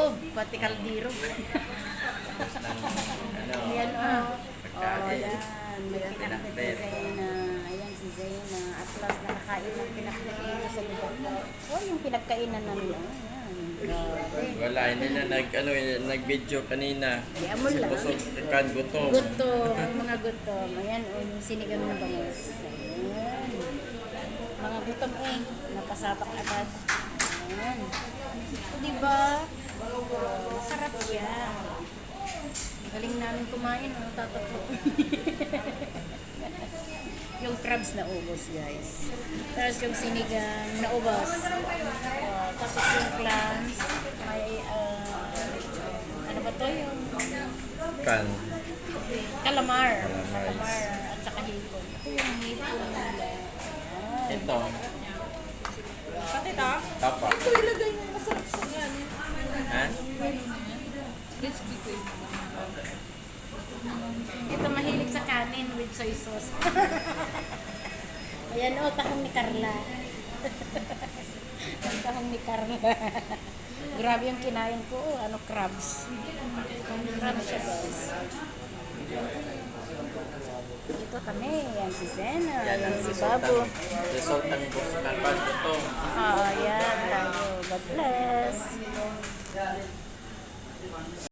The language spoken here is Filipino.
loob, pati kaldero. Ayan o. Oh, ayan. May pinakbet si Zayna. Ayan si Zayna. At last nakakain ng pinakbet sa lugar ko. Oh, yung pinagkainan na nila. Ayan. Grabe. Wala, hindi na nag-video kanina. Kaya mo lang. Busog, kan, gutom. Gutom, ang mga gutom. Ayan, o, yung sinigang ng bangus. Ayan. Mga gutom napasapak agad. Ayan. O, diba? Masarap siya. Galing namin kumain, tatatlo. Yung crabs na ubos, guys. Tapos yung sinigang na ubos. Tapos yung clams. May, ano ba to yung Kan. calamar. Calamar. At saka hipon. Ito yung hipon nila. Ayan. Ito. Pati ito? Tapa. Ito ilagay mo masarap sa yan. Ha? Crispy ko. Ito mahilig sa kanin with soy sauce. Ayan o, tahong ni Carla. Ang tahong ni Carla. Grabe yung kinain ko. Ano, crabs. Crabs siya, guys. Dito kami. Yan si Zena. Yan si Babu. Result ng gusto ng gusto. Ayan tayo. God bless.